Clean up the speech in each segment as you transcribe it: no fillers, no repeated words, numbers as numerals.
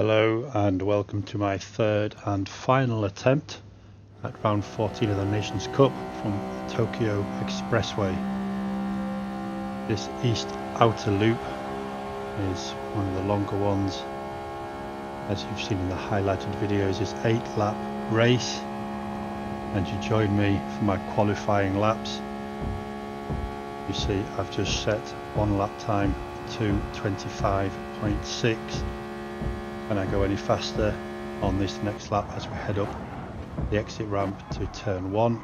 Hello and welcome to my third and final attempt at round 14 of the Nations Cup from Tokyo Expressway. This east outer loop is one of the longer ones. As you've seen in the highlighted videos, this 8-lap race, and you join me for my qualifying laps. You see I've just set one lap time to 25.6. Can I go any faster on this next lap as we head up the exit ramp to turn 1?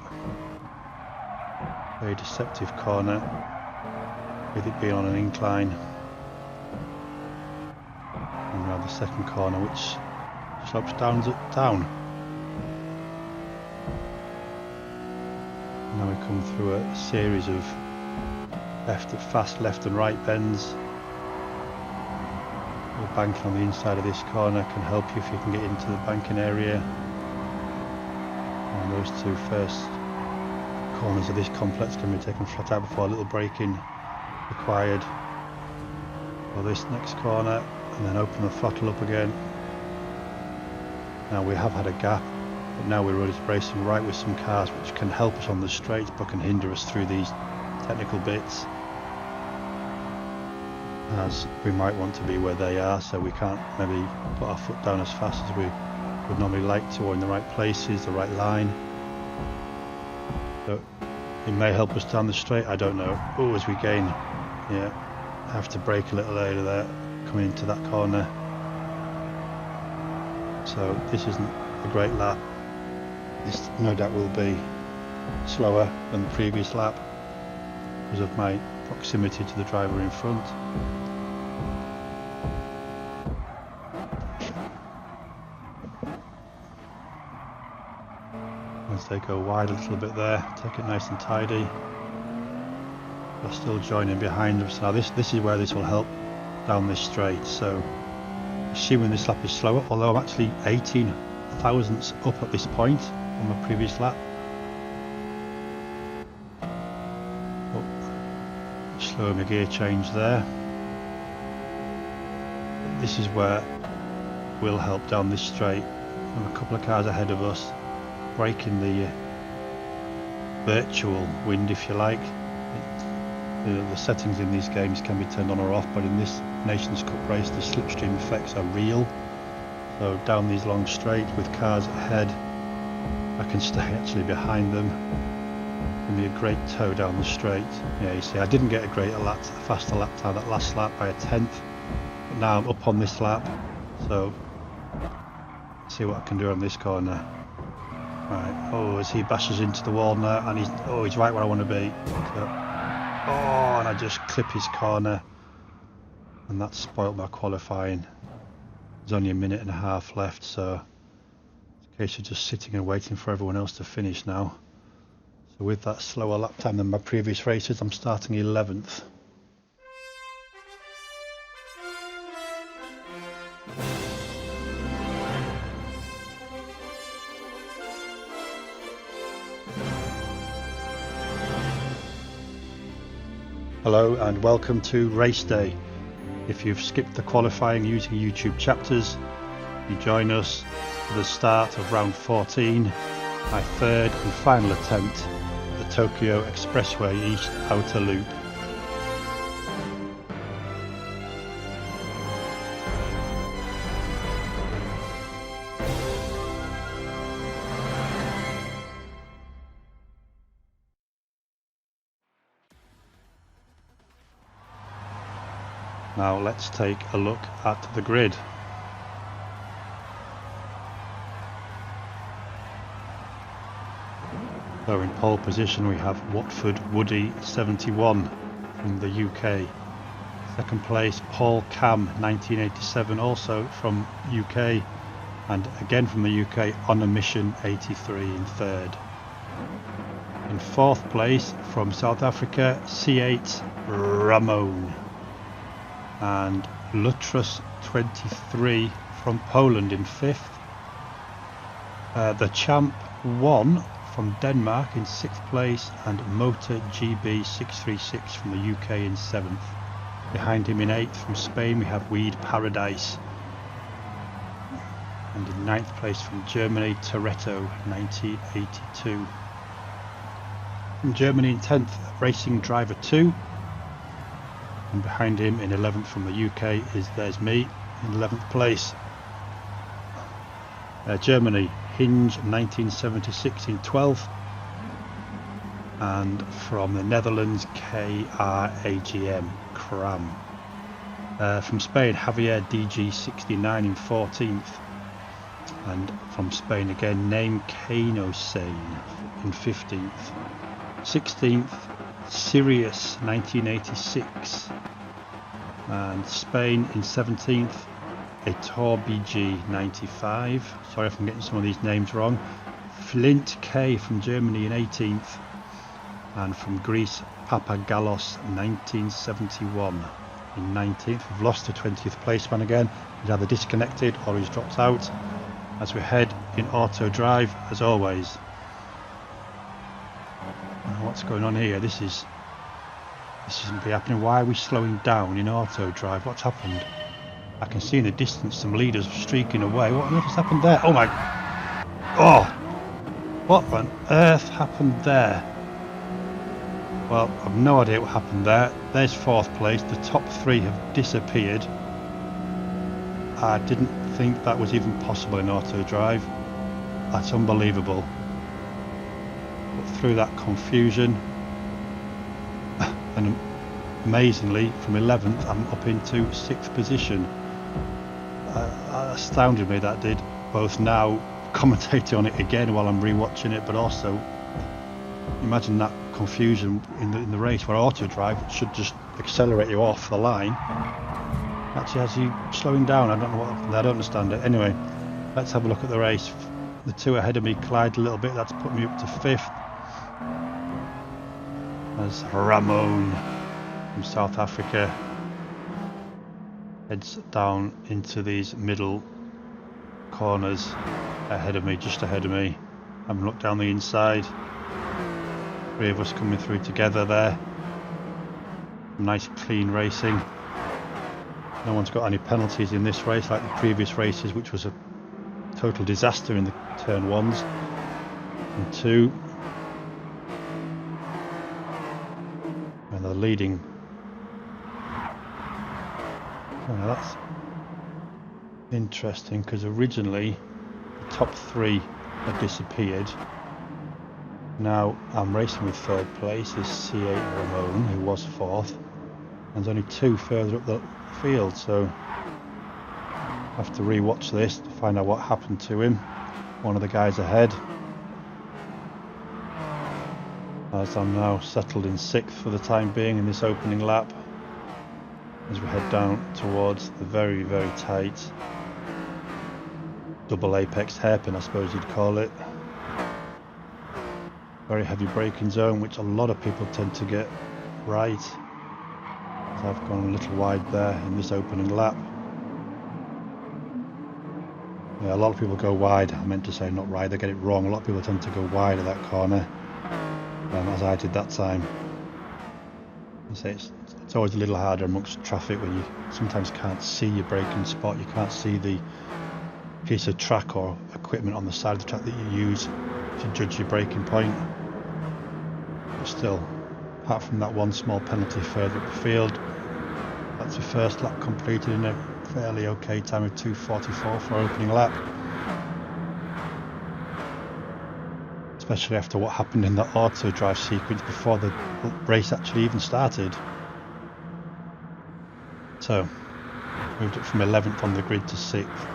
Very deceptive corner with it being on an incline, and around the second corner which slopes down. Now we come through a series of fast left and right bends. The banking on the inside of this corner can help you if you can get into the banking area. And those two first corners of this complex can be taken flat out before a little braking required for this next corner, and then open the throttle up again. Now we have had a gap, but now we're racing right with some cars which can help us on the straight but can hinder us through these technical bits, as we might want to be where they are, so we can't maybe put our foot down as fast as we would normally like to, or in the right places, the right line. So it may help us down the straight, I don't know. Oh, as we gain, yeah, I have to brake a little later there, coming into that corner. So this isn't a great lap. This no doubt will be slower than the previous lap because of my proximity to the driver in front. As they go wide a little bit there, take it nice and tidy. They're still joining behind us. Now this is where this will help down this straight. So assuming this lap is slower, although I'm actually 18 thousandths up at this point on my previous lap. Slow my gear change there. This is where we'll help down this straight. I'm a couple of cars ahead of us, braking the virtual wind, if you like. The settings in these games can be turned on or off, but in this Nations Cup race the slipstream effects are real. So down these long straights with cars ahead, I can stay actually behind them. Give me a great tow down the straight. Yeah, you see I didn't get a faster lap time that last lap by a 10th, but now I'm up on this lap, so see what I can do on this corner. Right, oh, as he bashes into the wall now, and he's right where I want to be. So, oh, and I just clip his corner, and that spoiled my qualifying. There's only a minute and a half left, so it's a case of just sitting and waiting for everyone else to finish now. So with that slower lap time than my previous races, I'm starting 11th. Hello and welcome to race day. If you've skipped the qualifying using YouTube chapters, you join us for the start of round 14, my third and final attempt at the Tokyo Expressway East Outer Loop. Now let's take a look at the grid. So in pole position we have Watford Woody 71 from the UK. Second place Paul Cam 1987, also from UK, and again from the UK On a Mission 83 in third. In fourth place from South Africa C8 Ramon, and Lutrus 23 from Poland in fifth. The Champ 1 from Denmark in 6th place, and Motor GB 636 from the UK in 7th. Behind him in 8th from Spain we have Weed Paradise. And in 9th place from Germany, Toretto, 1982. From Germany in 10th, Racing Driver 2. And behind him in 11th from the UK there's me in 11th place. Germany, Hinge 1976 in 12th. And from the Netherlands, KRAGM, Kram. From Spain, Javier DG69 in 14th. And from Spain again, Name Kanosane in 15th. 16th, Sirius 1986. And Spain in 17th, Etor BG 95. Sorry if I'm getting some of these names wrong. Flint K from Germany in 18th. And from Greece, Papagalos 1971 in 19th. We've lost the 20th placeman again. He's either disconnected or he's dropped out. As we head in auto drive, as always. What's going on here? This shouldn't be happening. Why are we slowing down in auto drive? What's happened? I can see in the distance some leaders streaking away. What on earth has happened there? Oh my... Oh! What on earth happened there? Well, I've no idea what happened there. There's 4th place. The top 3 have disappeared. I didn't think that was even possible in auto drive. That's unbelievable. But through that confusion, and amazingly from 11th I'm up into 6th position. Astounded me, that did, both now commentating on it again while I'm rewatching it, but also imagine that confusion in the race where auto drive should just accelerate you off the line. Actually has you slowing down. I don't know what happened there. I don't understand it. Anyway, let's have a look at the race. The 2 ahead of me collide a little bit. That's put me up to 5th. As Ramon from South Africa heads down into these middle corners ahead of me, just ahead of me. I haven't looked down the inside. 3 of us coming through together there. Nice clean racing. No one's got any penalties in this race like the previous races, which was a total disaster in the turn 1s and 2. And they're leading. Oh, that's interesting because originally the top 3 had disappeared. Now I'm racing with 3rd place, is C8 Ramon, who was 4th, and there's only 2 further up the field, so I have to re-watch this to find out what happened to him. One of the guys ahead, as I'm now settled in 6th for the time being in this opening lap, as we head down towards the very, very tight double apex hairpin, I suppose you'd call it. Very heavy braking zone, which a lot of people tend to get right. So I've gone a little wide there in this opening lap. Yeah, a lot of people go wide. I meant to say not right, they get it wrong. A lot of people tend to go wide at that corner, as I did that time. I say it's always a little harder amongst traffic when you sometimes can't see your braking spot. You can't see the piece of track or equipment on the side of the track that you use to judge your braking point. But still, apart from that one small penalty further up the field, that's the first lap completed in a fairly okay time of 2:44 for opening lap. Especially after what happened in the auto drive sequence before the race actually even started. So, moved up from 11th on the grid to 6th.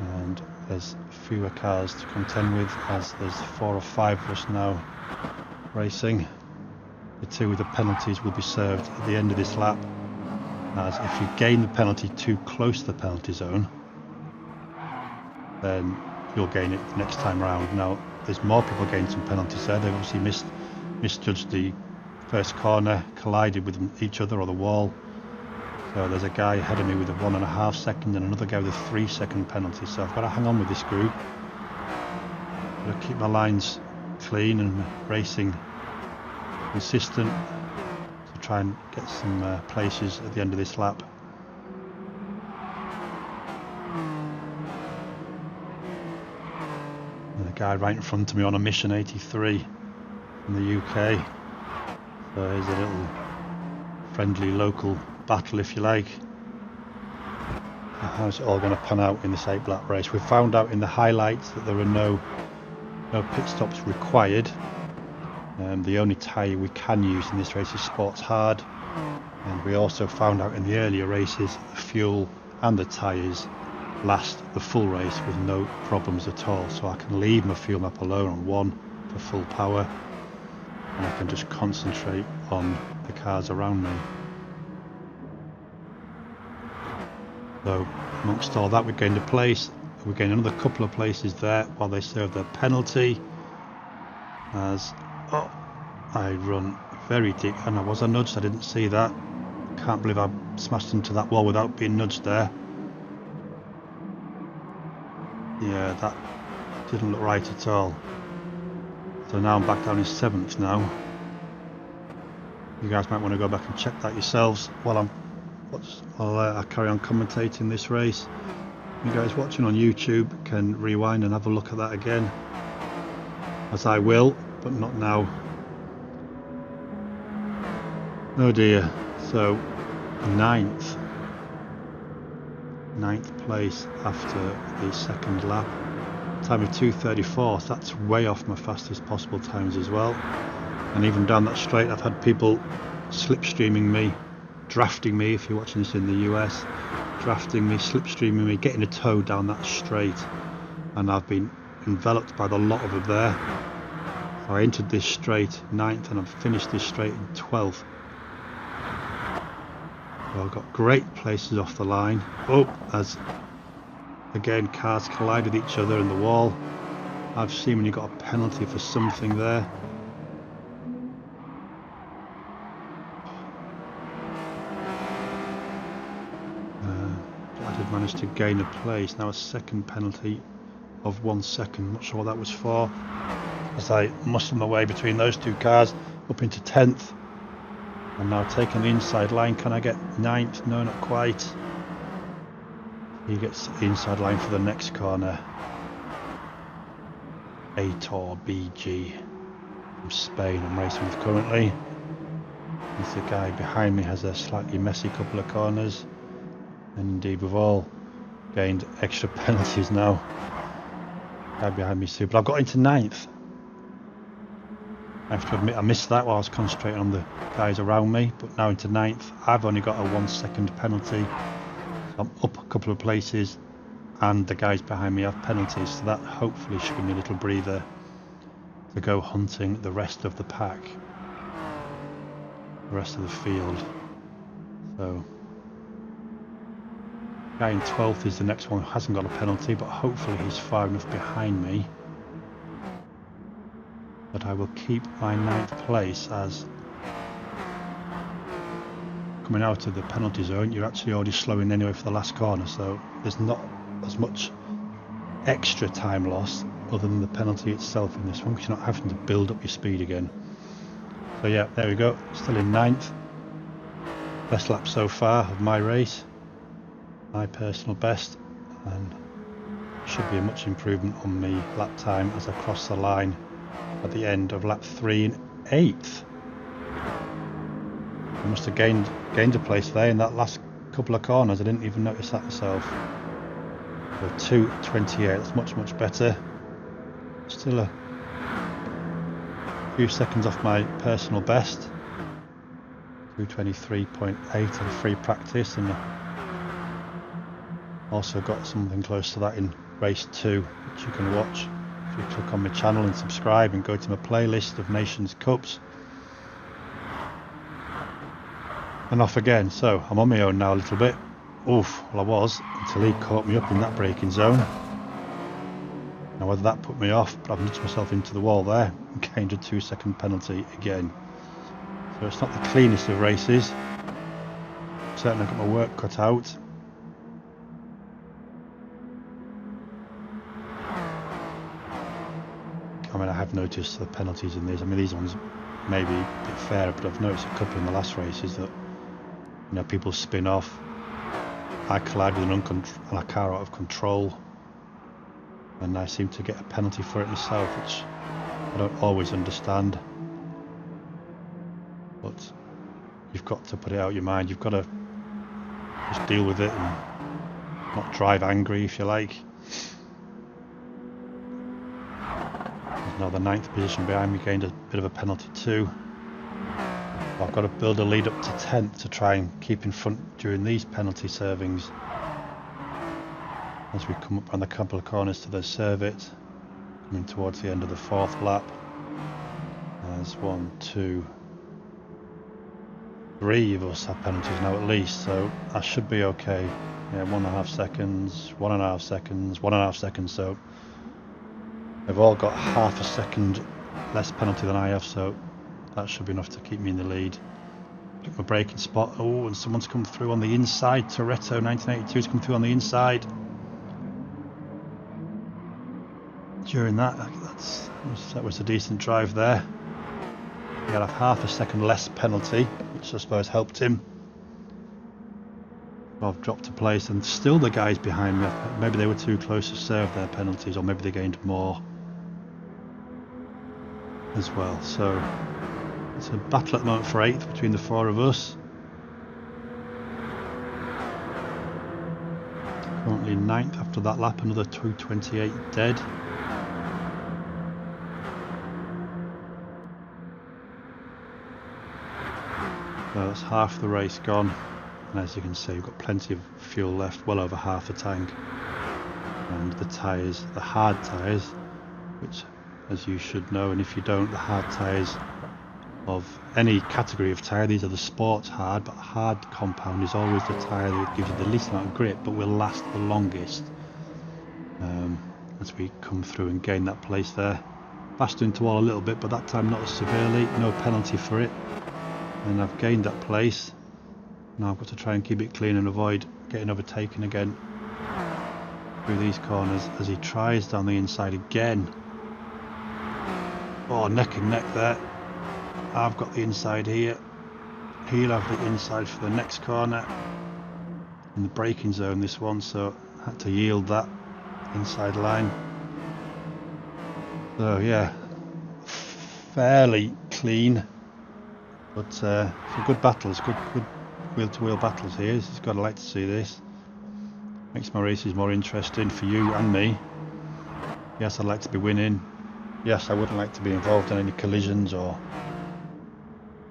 And there's fewer cars to contend with, as there's 4 or 5 of us now racing. The 2 with the penalties will be served at the end of this lap, as if you gain the penalty too close to the penalty zone, then you'll gain it the next time round. Now there's more people getting some penalties there. They've obviously misjudged the first corner, collided with each other or the wall. So there's a guy ahead of me with a 1.5 second and another guy with a 3 second penalty. So I've got to hang on with this group. Got to keep my lines clean and racing consistent to try and get some places at the end of this lap. guy right in front of me on a Mission 83 in the UK. So here's a little friendly local battle, if you like. How's it all going to pan out in this 8 lap race? We found out in the highlights that there are no pit stops required. The only tyre we can use in this race is Sports Hard, and we also found out in the earlier races that the fuel and the tyres last the full race with no problems at all, so I can leave my fuel map alone on 1 for full power, and I can just concentrate on the cars around me. So amongst all that, we gained a place. We gained another couple of places there while they served their penalty, as I run very deep, and was I nudged? I didn't see that. Can't believe I smashed into that wall without being nudged there. Yeah, that didn't look right at all. So now I'm back down in 7th now. You guys might want to go back and check that yourselves while I carry on commentating this race. You guys watching on YouTube can rewind and have a look at that again, as I will, but not now. Oh dear. So 9th place after the 2nd lap, time of 2:34. So that's way off my fastest possible times as well. And even down that straight, I've had people slipstreaming me, drafting me, if you're watching this in the US, drafting me, slipstreaming me, getting a tow down that straight, and I've been enveloped by the lot of them there. So I entered this straight 9th and I've finished this straight in 12th. So I've got great places off the line. As again cars collide with each other in the wall. I've seemingly got a penalty for something there. I did manage to gain a place. Now a second penalty of 1 second. Not sure what that was for, as I muscled my way between those two cars up into 10th. I'm now taking the inside line. Can I get 9th? No, not quite. He gets the inside line for the next corner. Aitor BG from Spain I'm racing with currently. As the guy behind me has a slightly messy couple of corners. And indeed we've all gained extra penalties now. Guy behind me too, but I've got into 9th. I have to admit I missed that while I was concentrating on the guys around me, but now into 9th. I've only got a 1 second penalty. So I'm up a couple of places and the guys behind me have penalties, so that hopefully should give me a little breather to go hunting the rest of the pack, the rest of the field. So guy in 12th is the next one who hasn't got a penalty, but hopefully he's far enough behind me that I will keep my 9th place, as coming out of the penalty zone you're actually already slowing anyway for the last corner, so there's not as much extra time loss other than the penalty itself in this one, because you're not having to build up your speed again. So yeah, there we go, still in 9th. Best lap so far of my race, my personal best, and should be a much improvement on me lap time as I cross the line at the end of lap 3 in 8th. I must have gained a place there in that last couple of corners. I didn't even notice that myself. So 2:28, that's much better. Still a few seconds off my personal best. 2:23.8 in free practice, and also got something close to that in race 2, which you can watch if you click on my channel and subscribe and go to my playlist of Nations Cups. And off again. So I'm on my own now a little bit. Well I was, until he caught me up in that braking zone. Now whether that put me off, but I've nudged myself into the wall there and gained a 2 second penalty again. So it's not the cleanest of races. Certainly got my work cut out. I mean, I have noticed the penalties in these. I mean, these ones may be a bit fairer, but I've noticed a couple in the last races that, you know, people spin off. I collide with a car out of control. and I seem to get a penalty for it myself, which I don't always understand. But you've got to put it out of your mind. You've got to just deal with it and not drive angry, if you like. There's now the 9th position behind me, gained a bit of a penalty too. But I've got to build a lead up to 10th to try and keep in front during these penalty servings. As we come up around the couple of corners to the serve it, coming towards the end of the 4th lap. There's 1, 2, 3 of us have penalties now at least, so I should be okay. Yeah, 1.5 seconds, 1.5 seconds, 1.5 seconds, so they've all got half a second less penalty than I have, so that should be enough to keep me in the lead. Pick my braking spot. Oh, and someone's come through on the inside. Toretto 1982's come through on the inside. During that was a decent drive there. He had a half a second less penalty, which I suppose helped him. I've dropped a place, and still the guys behind me, maybe they were too close to serve their penalties, or maybe they gained more as well. So it's a battle at the moment for 8th between the 4 of us. Currently 9th after that lap, another 2:28 dead. So that's half the race gone, and as you can see we've got plenty of fuel left, well over half a tank. And the tyres, the hard tyres, which as you should know, and if you don't, the hard tyres of any category of tyre, these are the sports hard, but hard compound is always the tyre that gives you the least amount of grip but will last the longest. As we come through and gain that place there, bashed into wall a little bit, but that time not as severely, no penalty for it. And I've gained that place. Now I've got to try and keep it clean and avoid getting overtaken again through these corners as he tries down the inside again. Oh, neck and neck there. I've got the inside here. He'll have the inside for the next corner. In the braking zone this one, so I had to yield that inside line. So yeah, fairly clean. But for good battles, good wheel-to-wheel battles here, you've got to like to see this. Makes my races more interesting for you and me. Yes, I'd like to be winning. Yes, I wouldn't like to be involved in any collisions or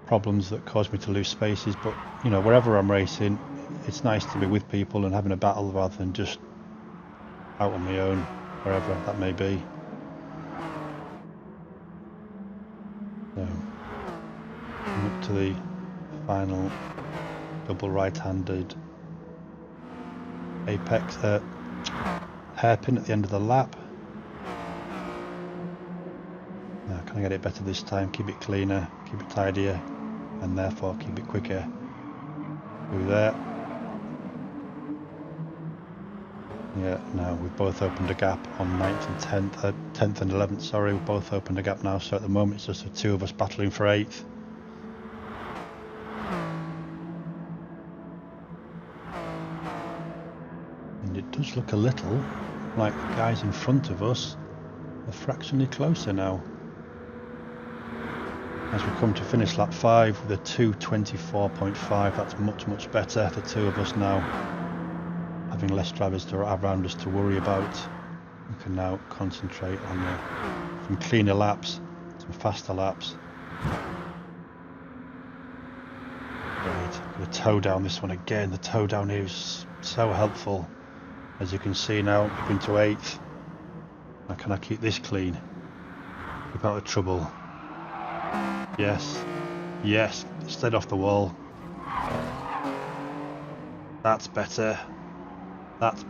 problems that cause me to lose spaces, but you know, wherever I'm racing, it's nice to be with people and having a battle rather than just out on my own, wherever that may be. So, up to the final double right-handed apex hairpin at the end of the lap. Now, can I get it better this time? Keep it cleaner, keep it tidier, and therefore keep it quicker. Through there. Yeah, now we've both opened a gap on 9th and 10th, 10th and 11th, sorry, we've both opened a gap now, so at the moment it's just the 2 of us battling for 8th. And it does look a little like the guys in front of us are fractionally closer now. As we come to finish lap 5 with a 2:24.5, that's much better. The 2 of us now having less drivers around us to worry about. We can now concentrate on some cleaner laps, some faster laps. Right, I'm going to toe down this one again. The toe down here is so helpful. As you can see now, up into 8th. Now can I keep this clean? Keep out of trouble. Yes, yes, stayed off the wall. That's better. That's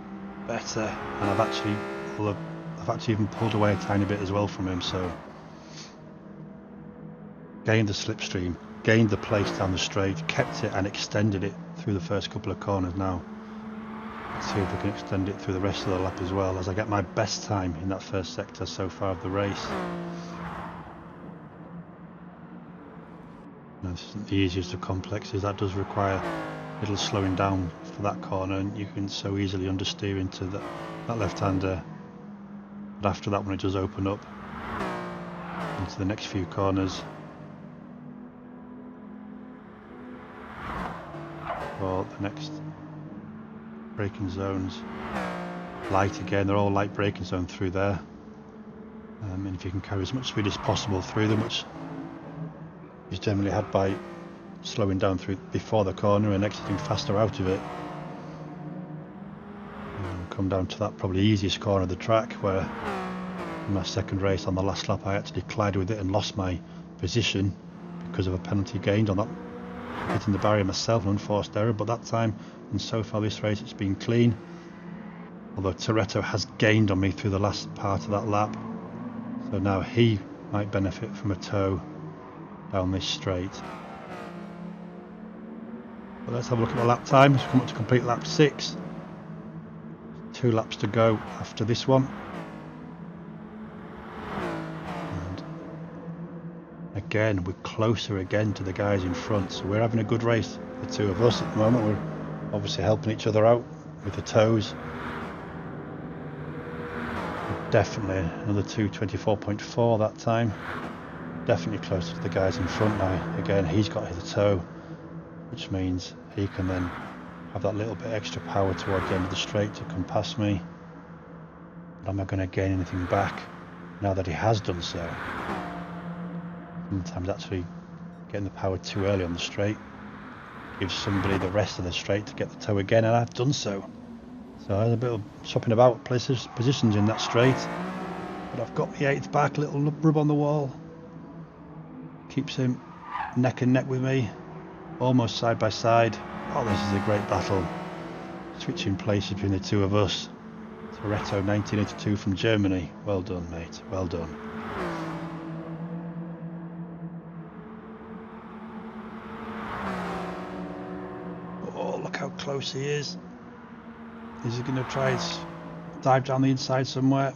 better. And I've actually even pulled away a tiny bit as well from him, so gained the slipstream, gained the place down the straight, kept it and extended it through the first couple of corners now. Let's see if we can extend it through the rest of the lap as well, as I get my best time in that first sector so far of the race. Now, this isn't the easiest of complexes, that does require a little slowing down for that corner, and you can so easily understeer into that left-hander but after that one it does open up into the next few corners. Or the next braking zones. Light again, they're all light braking zone through there. And if you can carry as much speed as possible through them, which is generally had by slowing down through before the corner and exiting faster out of it. And come down to that probably easiest corner of the track, where in my second race on the last lap I actually collided with it and lost my position because of a penalty gained on that, hitting the barrier myself, an unforced error. But that time and so far this race it's been clean, although Toretto has gained on me through the last part of that lap, so now he might benefit from a tow down this straight. But let's have a look at the lap time. It's come up to complete lap 6. 2 laps to go after this one. And again, we're closer again to the guys in front. So we're having a good race, the two of us at the moment. We're obviously helping each other out with the tows. Definitely another 2:24.4 that time. Definitely closer to the guys in front now. Again, he's got his tow, which means he can then have that little bit extra power toward the end of the straight to come past me. But am I going to gain anything back now that he has done so? Sometimes actually getting the power too early on the straight gives somebody the rest of the straight to get the tow again, and I've done so. So there's a bit of shopping about positions in that straight, but I've got my 8th back, a little rub on the wall. Keeps him neck and neck with me, almost side by side. Oh, this is a great battle. Switching places between the two of us. Toretto 1982 from Germany. Well done, mate. Well done. Oh, look how close he is. Is he going to try and dive down the inside somewhere?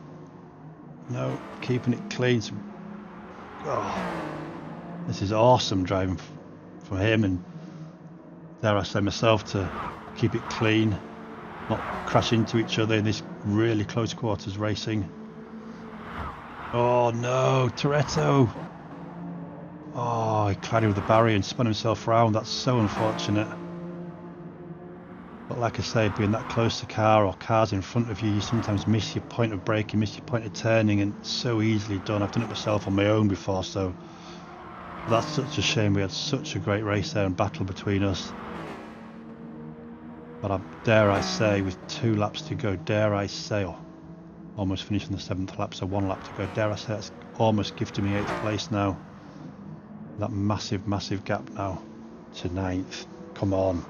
No, keeping it clean. Oh, this is awesome driving from him, and dare I say myself, to keep it clean, not crash into each other in this really close quarters racing. Oh no, Toretto! Oh, he collided with the barrier and spun himself round. That's so unfortunate. But like I say, being that close to car or cars in front of you, you sometimes miss your point of braking, miss your point of turning, and it's so easily done. I've done it myself on my own before, so that's such a shame. We had such a great race there and battle between us. But dare I say, with 2 laps to go, dare I say, or almost finishing the 7th lap, so 1 lap to go, dare I say that's almost gifted me 8th place now. That massive, massive gap now to 9th. Come on.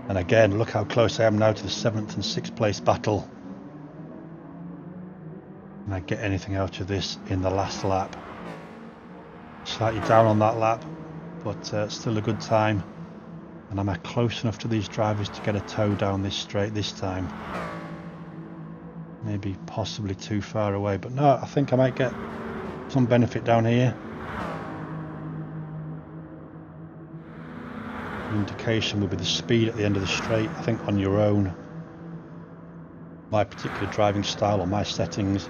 And again, look how close I am now to the 7th and 6th place battle. And I get anything out of this in the last lap. Slightly down on that lap, but still a good time. And am I close enough to these drivers to get a tow down this straight this time? Maybe possibly too far away, but no, I think I might get some benefit down here. Indication will be the speed at the end of the straight. I think on your own, my particular driving style or my settings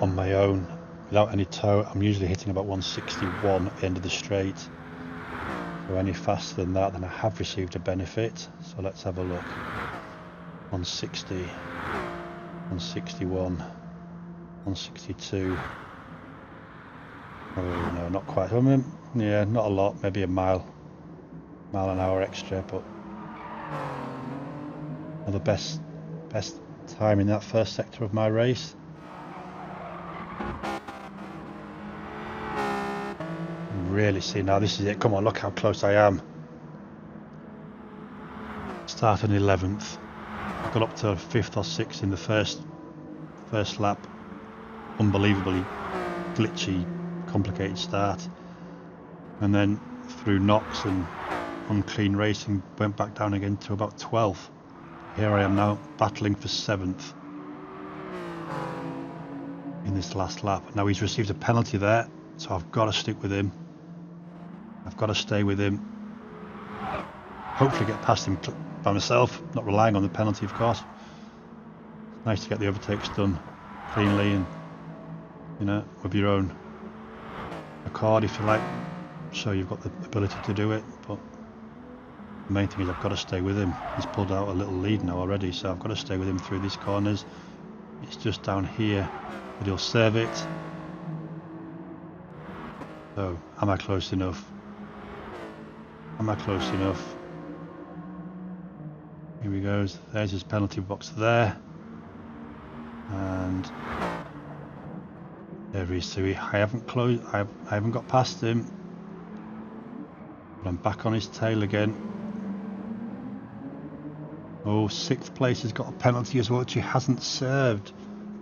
on my own without any tow, I'm usually hitting about 161 at the end of the straight. So any faster than that, then I have received a benefit. So let's have a look. 160, 161, 162. Oh no, not quite. I mean, yeah, not a lot, maybe a mile an hour extra, but the best time in that first sector of my race. Really see now, this is it. Come on, look how close I am. Started 11th, got up to 5th or 6th in the first lap. Unbelievably glitchy, complicated start, and then through knocks and unclean racing went back down again to about 12th. Here I am now battling for 7th in this last lap. Now he's received a penalty there, so I've got to stick with him. I've got to stay with him. Hopefully get past him by myself, not relying on the penalty, of course. Nice to get the overtakes done cleanly and, you know, with your own accord if you like, so you've got the ability to do it. But the main thing is I've got to stay with him. He's pulled out a little lead now already, so I've got to stay with him through these corners. It's just down here that he'll serve it. So am I close enough? Am I close enough? Here he goes. There's his penalty box there. And there he is. So I haven't closed. I haven't got past him. But I'm back on his tail again. Oh, 6th place has got a penalty as well, which he hasn't served.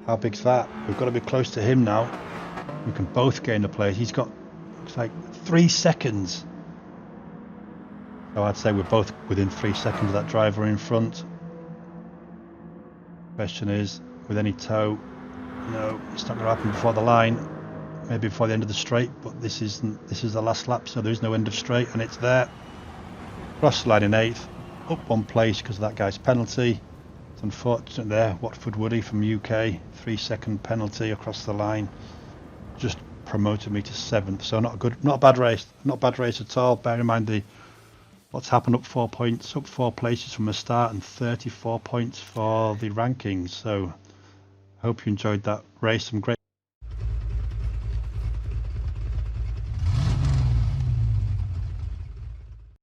How big's that? We've got to be close to him now. We can both gain the place. He's got, looks like 3 seconds. So I'd say we're both within 3 seconds of that driver in front. Question is, with any tow, no, it's not going to happen before the line. Maybe before the end of the straight, but this is the last lap, so there is no end of straight, and it's there. Cross the line in 8th, up 1 place because of that guy's penalty. It's unfortunate there. Watford Woody from UK, 3-second penalty across the line, just promoted me to 7th. So not a bad race, not a bad race at all. Bear in mind what's happened, up 4 points, up 4 places from the start, and 34 points for the rankings. So I hope you enjoyed that race. Some great